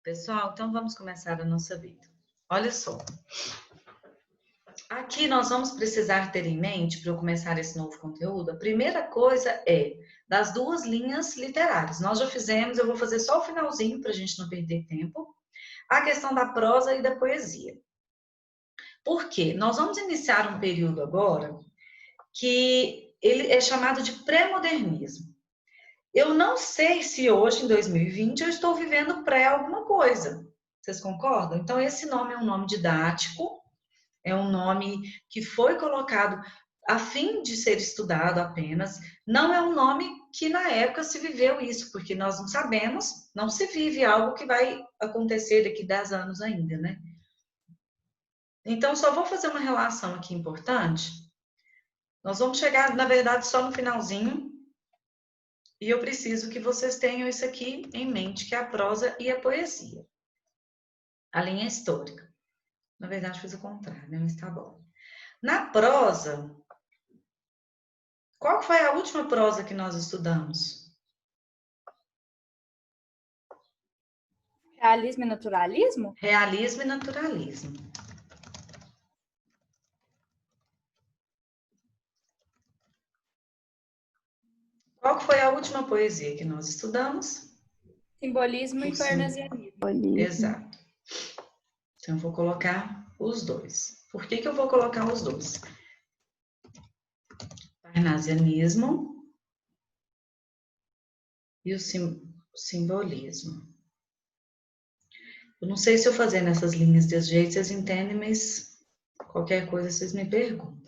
Pessoal, então vamos começar a nossa vida. Olha só, aqui nós vamos precisar ter em mente, para eu começar esse novo conteúdo, a primeira coisa é das duas linhas literárias. Nós já fizemos, eu vou fazer só o finalzinho para a gente não perder tempo, a questão da prosa e da poesia. Por quê? Nós vamos iniciar um período agora que ele é chamado de pré-modernismo. Eu não sei se hoje, em 2020, eu estou vivendo pré alguma coisa. Vocês concordam? Então, esse nome é um nome didático, é um nome que foi colocado a fim de ser estudado apenas. Não é um nome que na época se viveu isso, porque nós não sabemos, não se vive algo que vai acontecer daqui 10 anos ainda, né? Então, só vou fazer uma relação aqui importante. Nós vamos chegar, na verdade, só no finalzinho. E eu preciso que vocês tenham isso aqui em mente, que é a prosa e a poesia. A linha histórica. Na verdade, fiz o contrário, né? Mas tá bom. Na prosa, qual foi a última prosa que nós estudamos? Realismo e naturalismo? Realismo e naturalismo. Qual foi a última poesia que nós estudamos? Simbolismo e parnasianismo. Exato. Então, eu vou colocar os dois. Por que eu vou colocar os dois? Parnasianismo e o simbolismo. Eu não sei se eu fazer nessas linhas desse jeito, vocês entendem, mas qualquer coisa vocês me perguntam.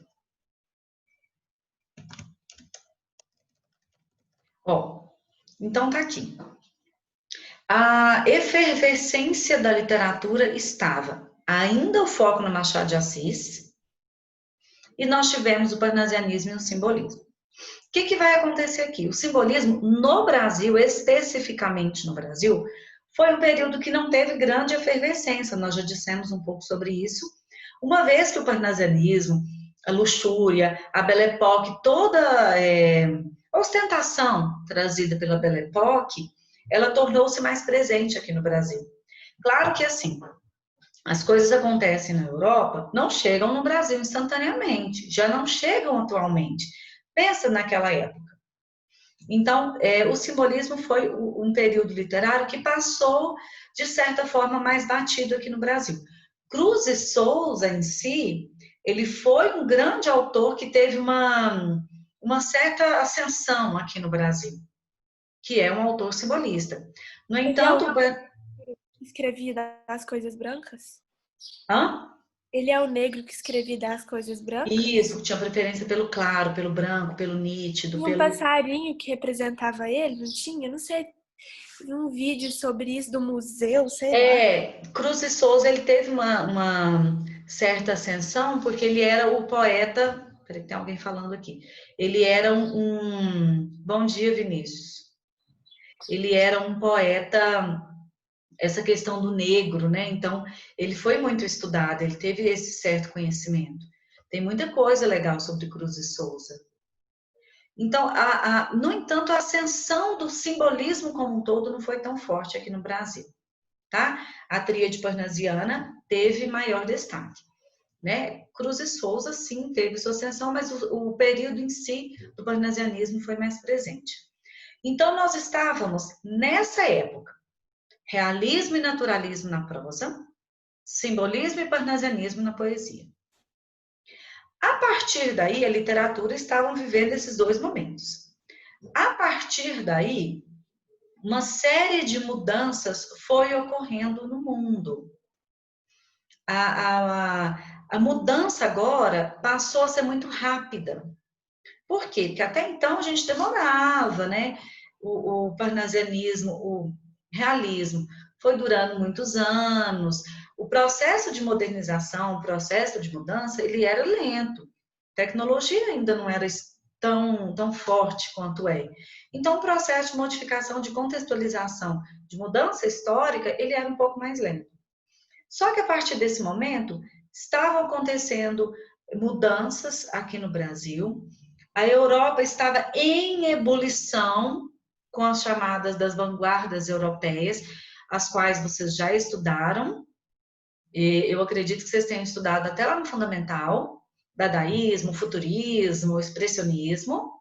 Ó, então tá aqui. A efervescência da literatura estava ainda o foco no Machado de Assis, e nós tivemos o parnasianismo e o simbolismo. O que vai acontecer aqui? O simbolismo, no Brasil, especificamente no Brasil, foi um período que não teve grande efervescência, nós já dissemos um pouco sobre isso, uma vez que o parnasianismo, a luxúria, a Belle Époque, toda a ostentação trazida pela Belle Époque, ela tornou-se mais presente aqui no Brasil. Claro que assim, as coisas acontecem na Europa, não chegam no Brasil instantaneamente, já não chegam atualmente. Pensa naquela época. Então, o simbolismo foi um período literário que passou, de certa forma, mais batido aqui no Brasil. Cruz e Souza, em si, ele foi um grande autor que teve uma certa ascensão aqui no Brasil, que é um autor simbolista. No entanto... que escrevia das coisas brancas? Hã? Ele é o negro que escrevia das coisas brancas? Isso, tinha preferência pelo claro, pelo branco, pelo nítido. Tinha um passarinho que representava ele, não tinha? Não sei, um vídeo sobre isso do museu, sei lá. Cruz e Souza, ele teve uma certa ascensão, porque ele era o poeta... Peraí, tem alguém falando aqui. Ele era Bom dia, Vinícius. Ele era um poeta... Essa questão do negro, né? Então, ele foi muito estudado, ele teve esse certo conhecimento. Tem muita coisa legal sobre Cruz e Souza. Então, no entanto, a ascensão do simbolismo como um todo não foi tão forte aqui no Brasil, tá? A tríade parnasiana teve maior destaque, né? Cruz e Souza, sim, teve sua ascensão, mas o período em si do parnasianismo foi mais presente. Então, nós estávamos, nessa época, realismo e naturalismo na prosa, simbolismo e parnasianismo na poesia. A partir daí, a literatura estavam vivendo esses dois momentos. A partir daí, uma série de mudanças foi ocorrendo no mundo. A mudança agora passou a ser muito rápida. Por quê? Porque até então a gente demorava, né? O parnasianismo, o realismo, foi durando muitos anos. O processo de modernização, o processo de mudança, ele era lento. A tecnologia ainda não era tão forte quanto é. Então, o processo de modificação, de contextualização, de mudança histórica, ele era um pouco mais lento. Só que a partir desse momento, estavam acontecendo mudanças aqui no Brasil. A Europa estava em ebulição com as chamadas das vanguardas europeias. as quais vocês já estudaram. Eu acredito que vocês tenham estudado até lá no fundamental, dadaísmo, futurismo, expressionismo.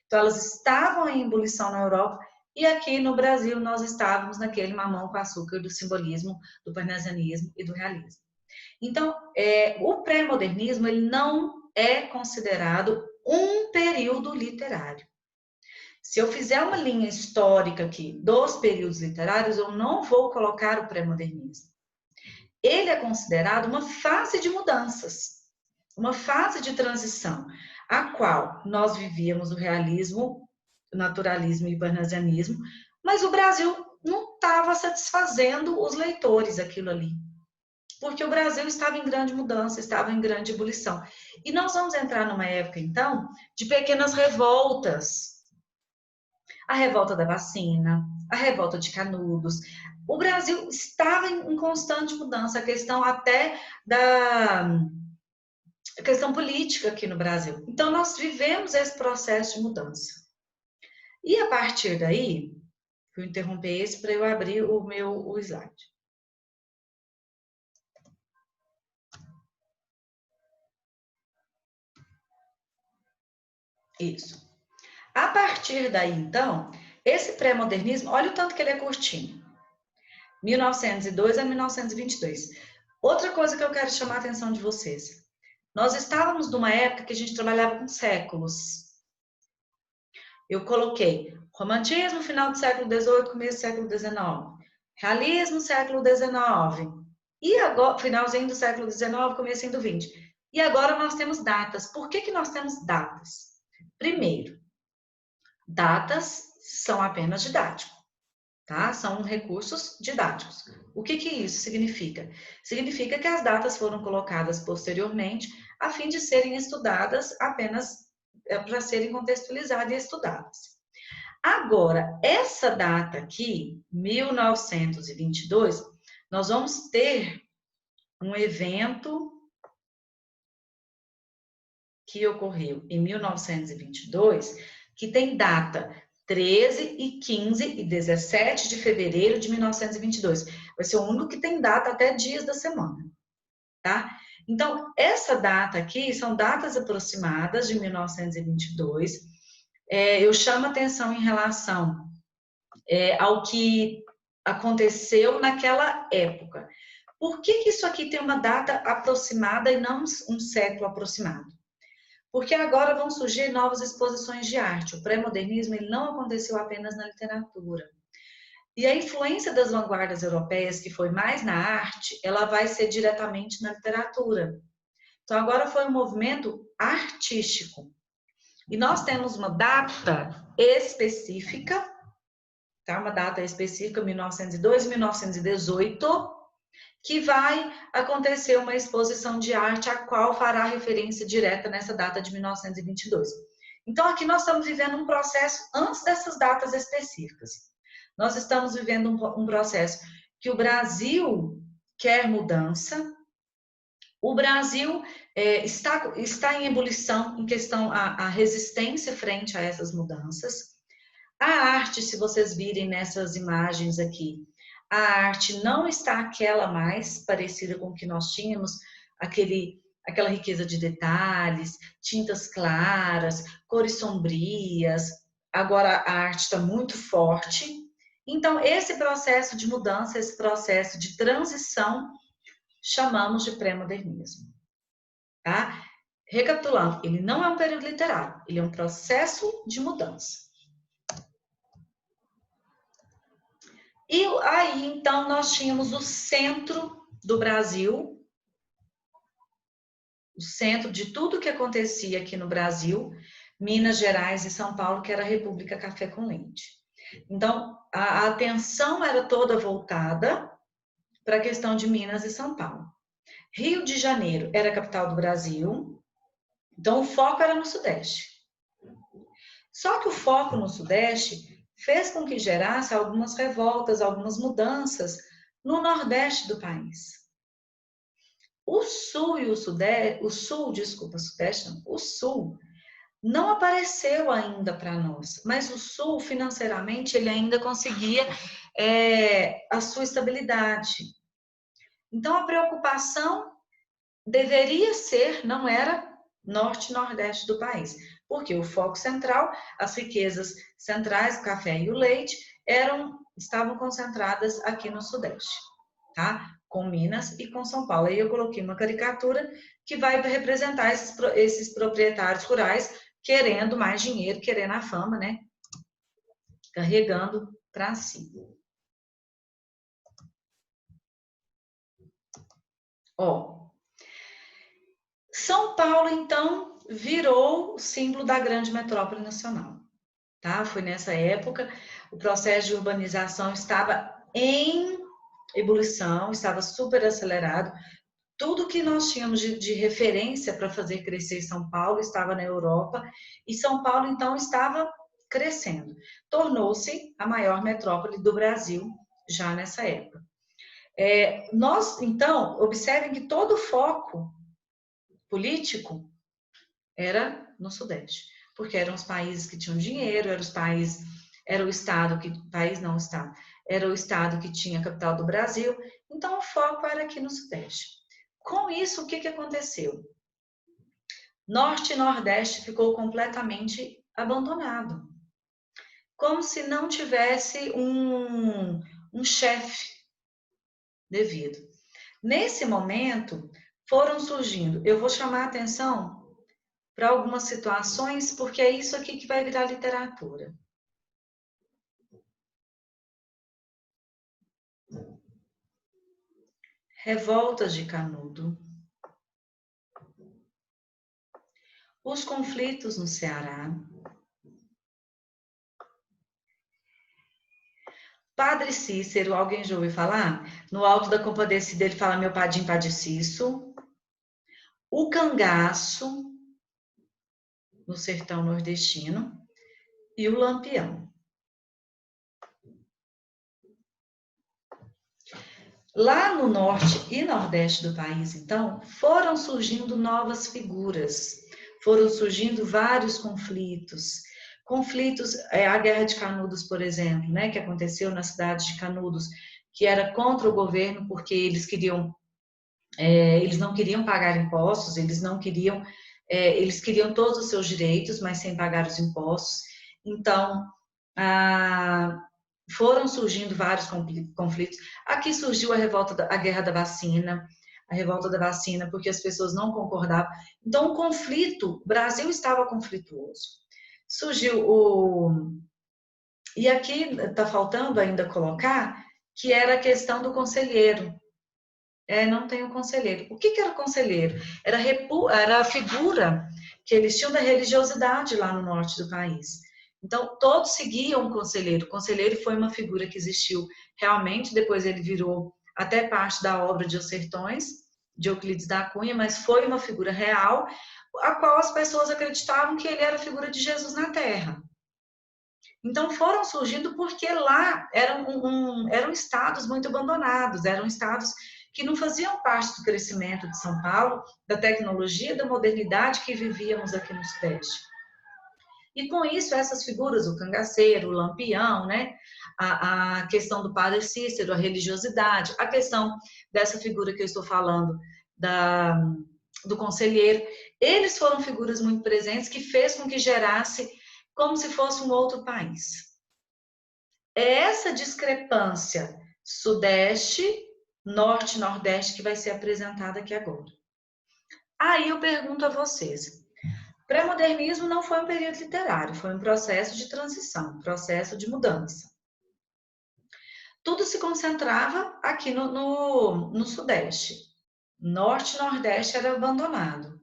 Então, elas estavam em ebulição na Europa e aqui no Brasil nós estávamos naquele mamão com açúcar do simbolismo, do parnasianismo e do realismo. Então, o pré-modernismo ele não é considerado um período literário. Se eu fizer uma linha histórica aqui dos períodos literários, eu não vou colocar o pré-modernismo. Ele é considerado uma fase de mudanças, uma fase de transição, a qual nós vivíamos o realismo, o naturalismo e o parnasianismo, mas o Brasil não estava satisfazendo os leitores aquilo ali. Porque o Brasil estava em grande mudança, estava em grande ebulição. E nós vamos entrar numa época, então, de pequenas revoltas. A revolta da vacina, a revolta de Canudos. O Brasil estava em constante mudança, a questão até a questão política aqui no Brasil. Então, nós vivemos esse processo de mudança. E a partir daí, vou interromper esse para eu abrir o slide. Isso. A partir daí, então, esse pré-modernismo, olha o tanto que ele é curtinho. 1902 a 1922. Outra coisa que eu quero chamar a atenção de vocês. Nós estávamos numa época que a gente trabalhava com séculos. Eu coloquei romantismo, final do século XVIII, começo do século XIX. Realismo, século XIX. E agora, finalzinho do século XIX, comecinho do XX. E agora nós temos datas. Por que nós temos datas? Primeiro, datas são apenas didáticos, tá? São recursos didáticos. O que isso significa? Significa que as datas foram colocadas posteriormente a fim de serem estudadas apenas para serem contextualizadas e estudadas. Agora, essa data aqui, 1922, nós vamos ter um evento que ocorreu em 1922, que tem data 13 e 15 e 17 de fevereiro de 1922. Vai ser o único que tem data até dias da semana, tá? Então, essa data aqui são datas aproximadas de 1922. Eu chamo atenção em relação ao que aconteceu naquela época. Por que isso aqui tem uma data aproximada e não um século aproximado? Porque agora vão surgir novas exposições de arte. O pré-modernismo ele não aconteceu apenas na literatura. E a influência das vanguardas europeias, que foi mais na arte, ela vai ser diretamente na literatura. Então, agora foi um movimento artístico. E nós temos uma data específica, tá? Uma data específica, 1902, 1918, que vai acontecer uma exposição de arte a qual fará referência direta nessa data de 1922. Então, aqui nós estamos vivendo um processo antes dessas datas específicas. Nós estamos vivendo um processo que o Brasil quer mudança, o Brasil está em ebulição em questão à resistência frente a essas mudanças. A arte, se vocês virem nessas imagens aqui, a arte não está aquela mais parecida com o que nós tínhamos, aquela riqueza de detalhes, tintas claras, cores sombrias. Agora a arte está muito forte. Então, esse processo de mudança, esse processo de transição, chamamos de pré-modernismo. Tá? Recapitulando, ele não é um período literário, ele é um processo de mudança. E aí, então, nós tínhamos o centro do Brasil, o centro de tudo que acontecia aqui no Brasil, Minas Gerais e São Paulo, que era a República Café com Leite. Então, a atenção era toda voltada para a questão de Minas e São Paulo. Rio de Janeiro era a capital do Brasil, então o foco era no Sudeste. Só que o foco no Sudeste fez com que gerasse algumas revoltas, algumas mudanças no Nordeste do país. O Sul e o Sudeste, o Sul não apareceu ainda para nós, mas o Sul, financeiramente, ele ainda conseguia a sua estabilidade. Então, a preocupação deveria ser, não era norte e nordeste do país, porque o foco central, as riquezas centrais, o café e o leite, estavam concentradas aqui no sudeste, tá? Com Minas e com São Paulo. Aí eu coloquei uma caricatura que vai representar esses proprietários rurais querendo mais dinheiro, querendo a fama, né? Carregando para si. Ó, São Paulo, então, virou o símbolo da grande metrópole nacional, tá? Foi nessa época, o processo de urbanização estava em ebulição, estava super acelerado. Tudo que nós tínhamos de referência para fazer crescer São Paulo estava na Europa, e São Paulo, então, estava crescendo. Tornou-se a maior metrópole do Brasil já nessa época. Então, observem que todo o foco político era no Sudeste, porque eram os países que tinham dinheiro, era o estado que, país não estado, era o estado que tinha a capital do Brasil, então o foco era aqui no Sudeste. Com isso, o que aconteceu? Norte e Nordeste ficou completamente abandonado, como se não tivesse um chefe devido. Nesse momento, foram surgindo, eu vou chamar a atenção para algumas situações, porque é isso aqui que vai virar literatura. Revoltas de Canudo. Os conflitos no Ceará. Padre Cícero, alguém já ouviu falar? No Alto da Compadecida ele fala meu padim padeciço. O cangaço, no sertão nordestino, e o lampião. Lá no norte e nordeste do país, então, foram surgindo novas figuras, foram surgindo vários conflitos. A Guerra de Canudos, por exemplo, né, que aconteceu na cidade de Canudos, que era contra o governo, porque eles não queriam pagar impostos, eles queriam todos os seus direitos, mas sem pagar os impostos. Então, foram surgindo vários conflitos. Aqui surgiu a Guerra da Vacina, a revolta da vacina, porque as pessoas não concordavam. Então, o Brasil estava conflituoso. E aqui está faltando ainda colocar que era a questão do conselheiro. Não tem o conselheiro. O que era o conselheiro? Era a figura que eles tinham da religiosidade lá no norte do país. Então, todos seguiam o conselheiro. O conselheiro foi uma figura que existiu realmente, depois ele virou até parte da obra de Os Sertões, de Euclides da Cunha, mas foi uma figura real, a qual as pessoas acreditavam que ele era a figura de Jesus na Terra. Então, foram surgindo porque lá eram estados muito abandonados, eram estados que não faziam parte do crescimento de São Paulo, da tecnologia, da modernidade que vivíamos aqui no Sudeste. E com isso, essas figuras, o cangaceiro, o lampião, né? A questão do Padre Cícero, a religiosidade, a questão dessa figura que eu estou falando, do conselheiro, eles foram figuras muito presentes que fez com que gerasse como se fosse um outro país. É essa discrepância Sudeste, Norte e Nordeste que vai ser apresentada aqui agora. Aí eu pergunto a vocês, pré-modernismo não foi um período literário, foi um processo de transição, um processo de mudança. Tudo se concentrava aqui no Sudeste. Norte e Nordeste era abandonado.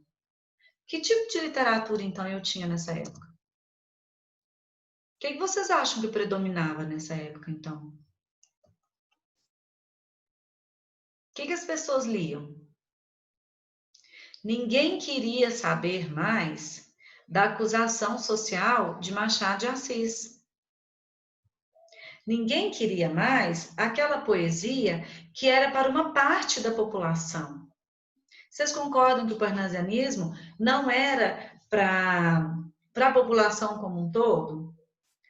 Que tipo de literatura, então, eu tinha nessa época? O que vocês acham que predominava nessa época, então? O que as pessoas liam? Ninguém queria saber mais da acusação social de Machado de Assis. Ninguém queria mais aquela poesia que era para uma parte da população. Vocês concordam que o parnasianismo não era para a população como um todo?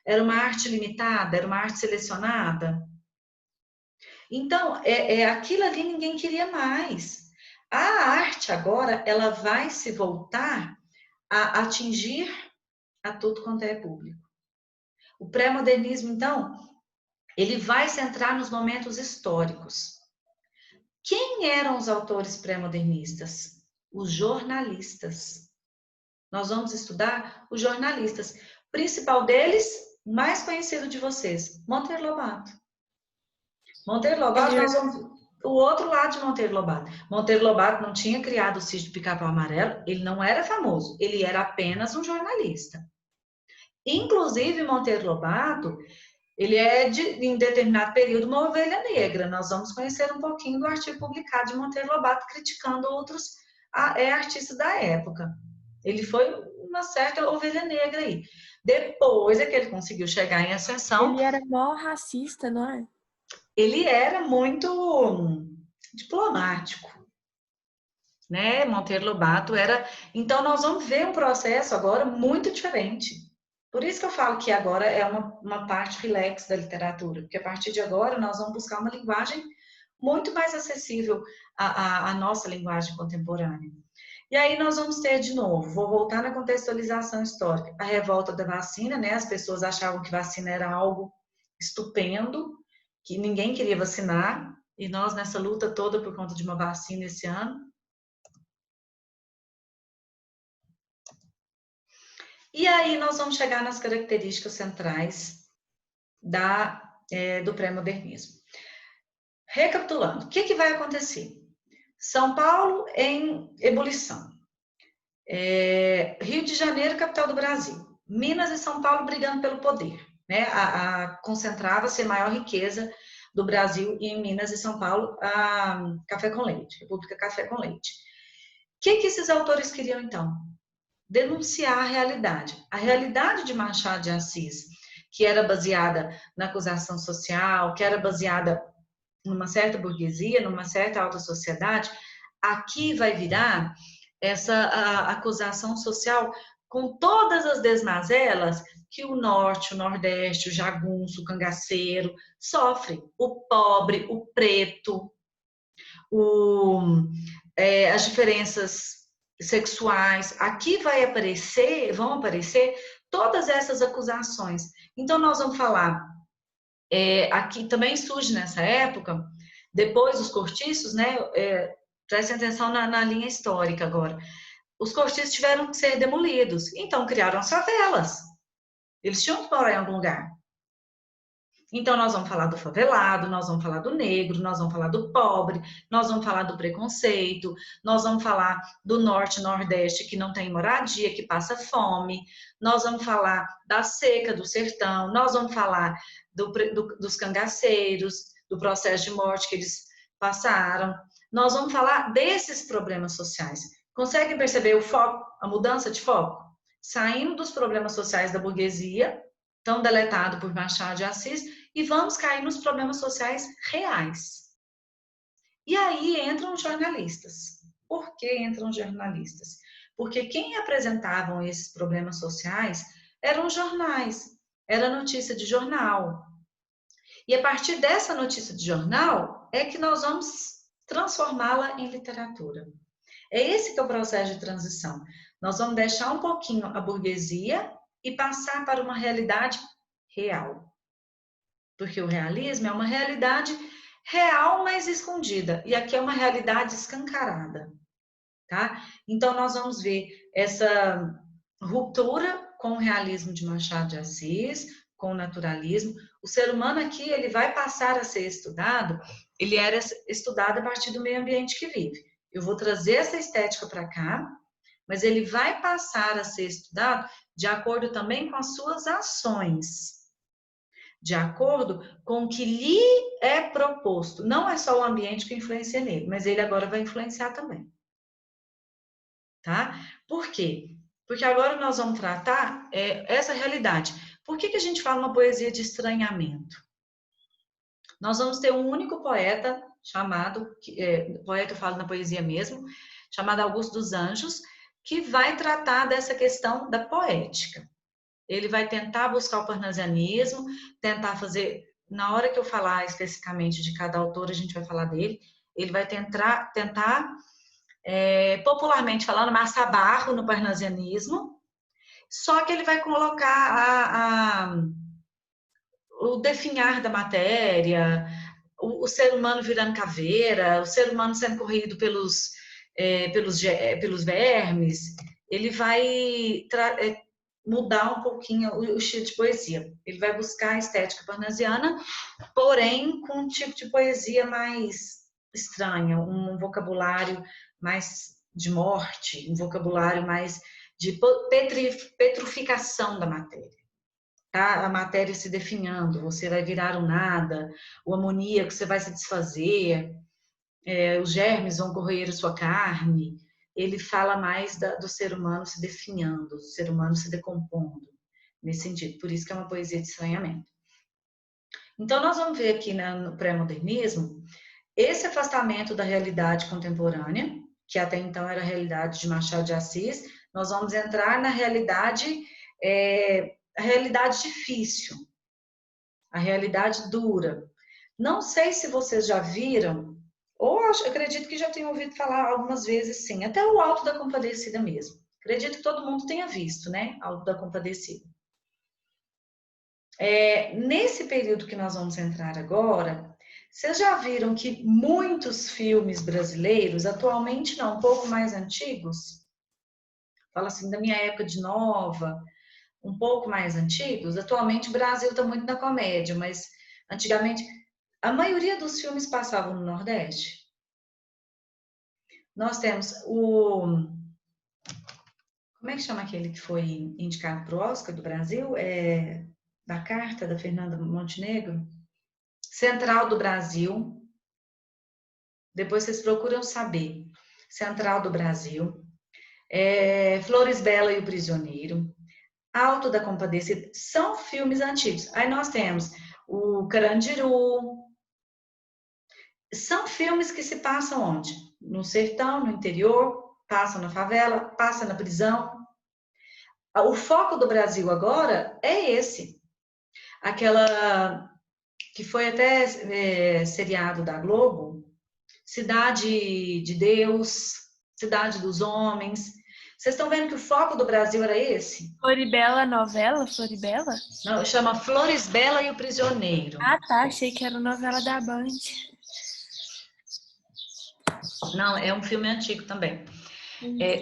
Era uma arte limitada, era uma arte selecionada? Então, aquilo ali ninguém queria mais. A arte agora, ela vai se voltar a atingir a tudo quanto é público. O pré-modernismo, então, ele vai centrar nos momentos históricos. Quem eram os autores pré-modernistas? Os jornalistas. Nós vamos estudar os jornalistas. O principal deles, mais conhecido de vocês, Monteiro Lobato. Monteiro Lobato, nós vamos... O outro lado de Monteiro Lobato. Monteiro Lobato não tinha criado o sítio do Pica-Pau Amarelo, ele não era famoso, ele era apenas um jornalista. Inclusive, Monteiro Lobato, ele é, em determinado período, uma ovelha negra. Nós vamos conhecer um pouquinho do artigo publicado de Monteiro Lobato, criticando outros artistas da época. Ele foi uma certa ovelha negra aí. Depois é que ele conseguiu chegar em ascensão. Ele era mó racista, não é? Ele era muito diplomático, né? Monteiro Lobato era... Então, nós vamos ver um processo agora muito diferente. Por isso que eu falo que agora é uma parte relax da literatura, porque a partir de agora nós vamos buscar uma linguagem muito mais acessível à nossa linguagem contemporânea. E aí nós vamos ter de novo, vou voltar na contextualização histórica, a revolta da vacina, né? As pessoas achavam que vacina era algo estupendo, que ninguém queria vacinar, e nós nessa luta toda por conta de uma vacina esse ano. E aí nós vamos chegar nas características centrais do pré-modernismo. Recapitulando, o que vai acontecer? São Paulo em ebulição. Rio de Janeiro, capital do Brasil. Minas e São Paulo brigando pelo poder. Né? Concentrava-se a maior riqueza do Brasil e em Minas e São Paulo, a Café com Leite, República Café com Leite. O que esses autores queriam, então? Denunciar a realidade. A realidade de Machado de Assis, que era baseada na acusação social, que era baseada numa certa burguesia, numa certa alta sociedade, aqui vai virar essa acusação social com todas as desmazelas que o norte, o nordeste, o jagunço, o cangaceiro sofrem. O pobre, o preto, as diferenças sexuais. Aqui vão aparecer todas essas acusações. Então, nós vamos falar, aqui também surge nessa época, depois os cortiços, né? Prestem atenção na linha histórica agora. Os cortiços tiveram que ser demolidos, então criaram as favelas. Eles tinham que morar em algum lugar. Então, nós vamos falar do favelado, nós vamos falar do negro, nós vamos falar do pobre, nós vamos falar do preconceito, nós vamos falar do norte e nordeste que não tem moradia, que passa fome, nós vamos falar da seca do sertão, nós vamos falar dos cangaceiros, do processo de morte que eles passaram. Nós vamos falar desses problemas sociais. Conseguem perceber o foco, a mudança de foco? Saindo dos problemas sociais da burguesia, tão deletado por Machado de Assis, e vamos cair nos problemas sociais reais. E aí entram os jornalistas. Por que entram os jornalistas? Porque quem apresentavam esses problemas sociais eram os jornais, era notícia de jornal. E a partir dessa notícia de jornal é que nós vamos transformá-la em literatura. É esse que é o processo de transição. Nós vamos deixar um pouquinho a burguesia e passar para uma realidade real. Porque o realismo é uma realidade real, mas escondida. E aqui é uma realidade escancarada. Tá? Então, nós vamos ver essa ruptura com o realismo de Machado de Assis, com o naturalismo. O ser humano aqui, ele vai passar a ser estudado, ele era estudado a partir do meio ambiente que vive. Eu vou trazer essa estética para cá, mas ele vai passar a ser estudado de acordo também com as suas ações, de acordo com o que lhe é proposto. Não é só o ambiente que influencia nele, mas ele agora vai influenciar também. Tá? Por quê? Porque agora nós vamos tratar essa realidade. Por que a gente fala uma poesia de estranhamento? Nós vamos ter um único poeta chamado, poeta eu falo na poesia mesmo, chamado Augusto dos Anjos, que vai tratar dessa questão da poética. Ele vai tentar buscar o parnasianismo, tentar fazer na hora que eu falar especificamente de cada autor, a gente vai falar dele. Ele vai tentar popularmente falando, amassar barro no parnasianismo, só que ele vai colocar o definhar da matéria, o ser humano virando caveira, o ser humano sendo corrido pelos vermes. Ele vai mudar um pouquinho o estilo de poesia. Ele vai buscar a estética parnasiana, porém com um tipo de poesia mais estranha, um vocabulário mais de morte, um vocabulário mais de petrificação da matéria. Tá? A matéria se definhando, você vai virar um nada, o amoníaco você vai se desfazer, os germes vão corroer a sua carne. Ele fala mais do ser humano se definhando, do ser humano se decompondo, nesse sentido. Por isso que é uma poesia de estranhamento. Então, nós vamos ver aqui no pré-modernismo esse afastamento da realidade contemporânea, que até então era a realidade de Machado de Assis. Nós vamos entrar na realidade, a realidade difícil, a realidade dura. Não sei se vocês já viram, ou acredito que já tenham ouvido falar algumas vezes, sim, até o Alto da Compadecida mesmo. Acredito que todo mundo tenha visto, né? Alto da Compadecida. Nesse período que nós vamos entrar agora, vocês já viram que muitos filmes brasileiros, atualmente não, um pouco mais antigos, fala assim, da minha época de nova, um pouco mais antigos, atualmente o Brasil está muito na comédia, mas antigamente a maioria dos filmes passavam no Nordeste. Nós temos como é que chama aquele que foi indicado para o Oscar do Brasil? Da Carta, da Fernanda Montenegro? Central do Brasil. Depois vocês procuram saber. Central do Brasil. Flores Bela e o Prisioneiro. Alto da Compadecida. São filmes antigos. Aí nós temos o Carandiru. São filmes que se passam onde? No sertão, no interior, passam na favela, passam na prisão. O foco do Brasil agora é esse. Aquela que foi até seriado da Globo, Cidade de Deus, Cidade dos Homens. Vocês estão vendo que o foco do Brasil era esse? Floribela, novela? Floribela? Não, chama Flores Bela e o Prisioneiro. Ah, tá. Achei que era novela da Band. Não, é um filme antigo também.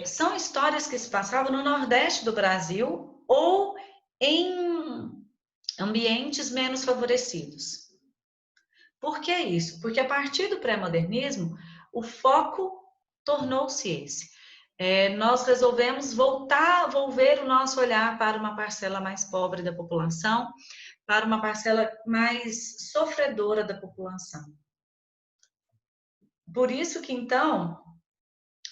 São histórias que se passavam no Nordeste do Brasil ou em ambientes menos favorecidos. Por que isso? Porque a partir do pré-modernismo, o foco tornou-se esse. Nós resolvemos volver o nosso olhar para uma parcela mais pobre da população, para uma parcela mais sofredora da população. Por isso que, então,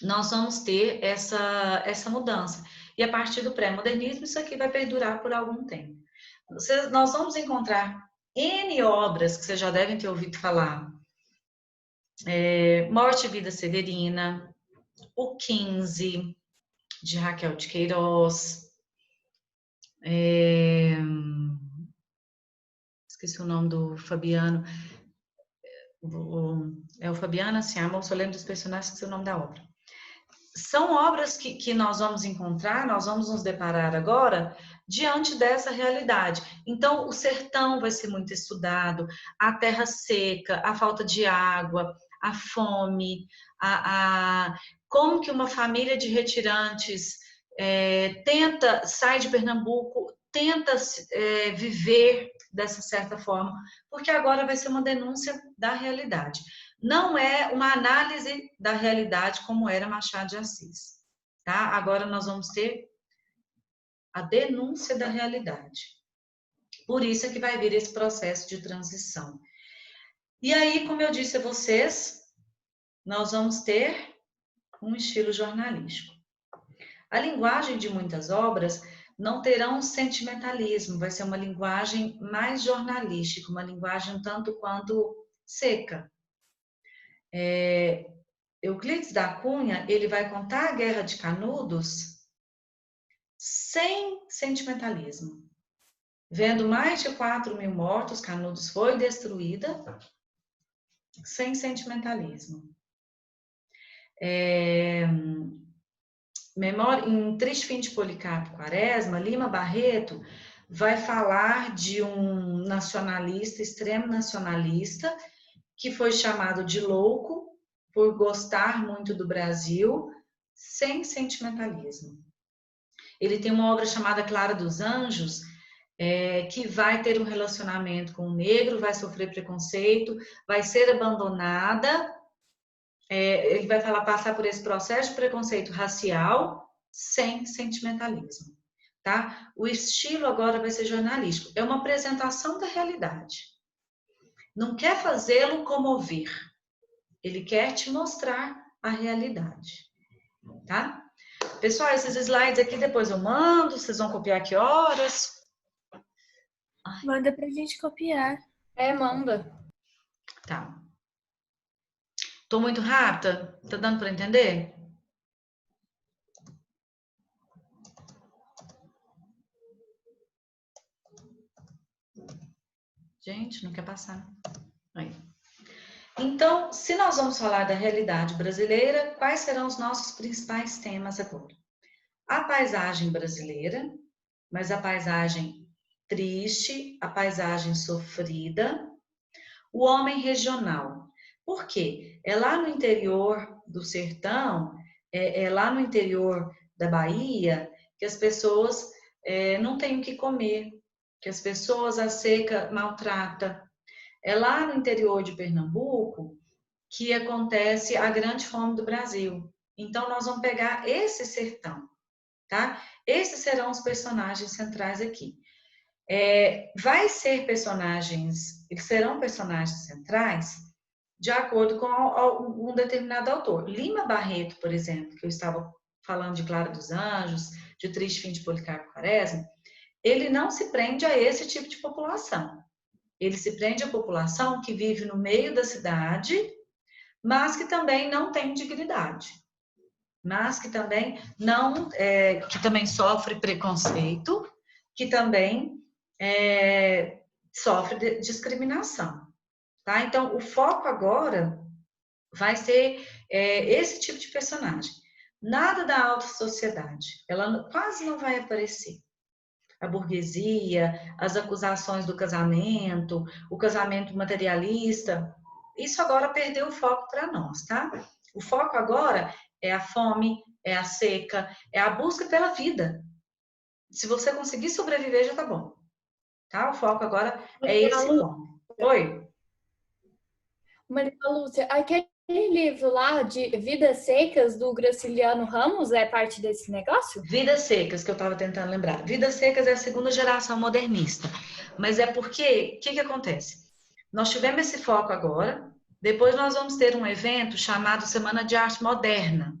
nós vamos ter essa mudança. E a partir do pré-modernismo, isso aqui vai perdurar por algum tempo. Nós vamos encontrar N obras que vocês já devem ter ouvido falar. Morte e Vida Severina, O 15, de Raquel de Queiroz. Esqueci o nome do Fabiano. O Fabiano Siamo, eu só lembro dos personagens, esqueci o nome da obra. São obras que nós vamos encontrar, nós vamos nos deparar agora diante dessa realidade. Então, o sertão vai ser muito estudado, a terra seca, a falta de água, a fome, como que uma família de retirantes sai de Pernambuco, tenta viver dessa certa forma, porque agora vai ser uma denúncia da realidade. Não é uma análise da realidade como era Machado de Assis, tá? Agora nós vamos ter a denúncia da realidade. Por isso é que vai vir esse processo de transição. E aí, como eu disse a vocês, nós vamos ter um estilo jornalístico. A linguagem de muitas obras não terão sentimentalismo, vai ser uma linguagem mais jornalística, uma linguagem um tanto quanto seca. Euclides da Cunha, ele vai contar a Guerra de Canudos sem sentimentalismo. Vendo mais de 4.000 mortos, Canudos foi destruída sem sentimentalismo. Em Triste Fim de Policarpo Quaresma, Lima Barreto vai falar de um nacionalista, extremo nacionalista, que foi chamado de louco por gostar muito do Brasil, sem sentimentalismo. Ele tem uma obra chamada Clara dos Anjos, que vai ter um relacionamento com um negro, vai sofrer preconceito, vai ser abandonada. Ele vai passar por esse processo de preconceito racial sem sentimentalismo, tá? O estilo agora vai ser jornalístico. É uma apresentação da realidade. Não quer fazê-lo comover. Ele quer te mostrar a realidade, tá? Pessoal, esses slides aqui depois eu mando. Vocês vão copiar que horas? Manda pra gente copiar. Manda. Tá. Tô muito rápida? Tá dando para entender? Gente, não quer passar. Aí. Então, se nós vamos falar da realidade brasileira, quais serão os nossos principais temas agora? A paisagem brasileira, mas a paisagem triste, a paisagem sofrida, o homem regional. Por quê? É lá no interior do sertão, é lá no interior da Bahia, que as pessoas não têm o que comer, que as pessoas a seca maltrata. É lá no interior de Pernambuco que acontece a grande fome do Brasil. Então, nós vamos pegar esse sertão, tá? Esses serão os personagens centrais aqui. Eles serão personagens centrais de acordo com um determinado autor. Lima Barreto, por exemplo, que eu estava falando de Clara dos Anjos, de Triste Fim de Policarpo Quaresma, ele não se prende a esse tipo de população. Ele se prende à população que vive no meio da cidade, mas que também não tem dignidade, mas que também que também sofre preconceito, que também sofre discriminação, tá? Então, o foco agora vai ser esse tipo de personagem. Nada da alta sociedade, ela quase não vai aparecer. A burguesia, as acusações do casamento, o casamento materialista, isso agora perdeu o foco para nós, tá? O foco agora é a fome, é a seca, é a busca pela vida. Se você conseguir sobreviver, já tá bom. Tá? O foco agora é esse ponto. Oi? Maria Lúcia, aquele livro lá de Vidas Secas, do Graciliano Ramos, é parte desse negócio? Vidas Secas, que eu estava tentando lembrar. Vidas Secas é a segunda geração modernista. Mas é porque, o que acontece? Nós tivemos esse foco agora, depois nós vamos ter um evento chamado Semana de Arte Moderna.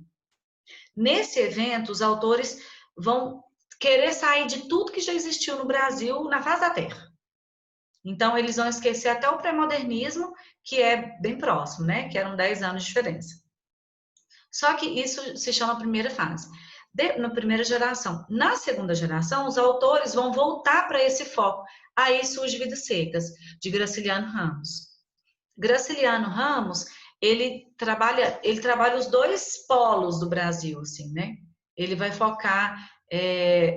Nesse evento, os autores vão querer sair de tudo que já existiu no Brasil, na face da Terra. Então, eles vão esquecer até o pré-modernismo, que é bem próximo, né? Que eram 10 anos de diferença. Só que isso se chama primeira fase. Na primeira geração. Na segunda geração, os autores vão voltar para esse foco. Aí surge Vidas Secas, de Graciliano Ramos. Graciliano Ramos, ele trabalha os dois polos do Brasil, assim, né? Ele vai focar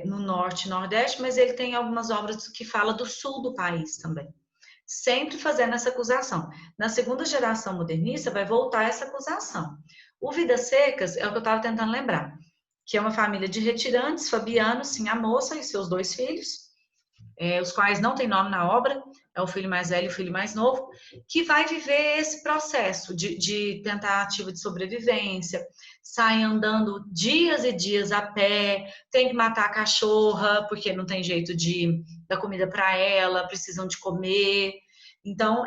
no norte e nordeste, mas ele tem algumas obras que falam do sul do país também. Sempre fazendo essa acusação. Na segunda geração modernista, vai voltar essa acusação. O Vidas Secas é o que eu estava tentando lembrar, que é uma família de retirantes, Fabiano, sim, a moça e seus 2 filhos, os quais não tem nome na obra, é o filho mais velho e o filho mais novo, que vai viver esse processo de tentativa de sobrevivência, sai andando dias e dias a pé, tem que matar a cachorra, porque não tem jeito de dar comida para ela, precisam de comer. Então,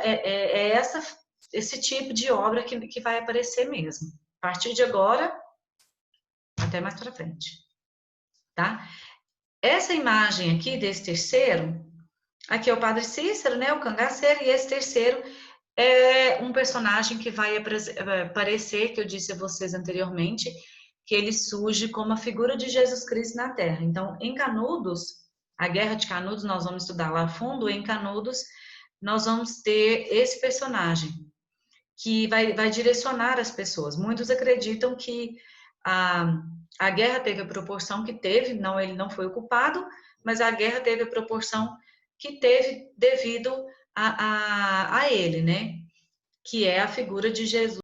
esse tipo de obra que vai aparecer mesmo. A partir de agora, até mais para frente. Tá? Essa imagem aqui desse terceiro, aqui é o Padre Cícero, né, o cangaceiro, e esse terceiro é um personagem que vai aparecer, que eu disse a vocês anteriormente, que ele surge como a figura de Jesus Cristo na Terra. Então, em Canudos, a Guerra de Canudos, nós vamos estudar lá a fundo. Em Canudos, nós vamos ter esse personagem que vai direcionar as pessoas. Muitos acreditam que a guerra teve a proporção que teve, não, ele não foi o culpado, mas a guerra teve a proporção que teve devido a ele, né? Que é a figura de Jesus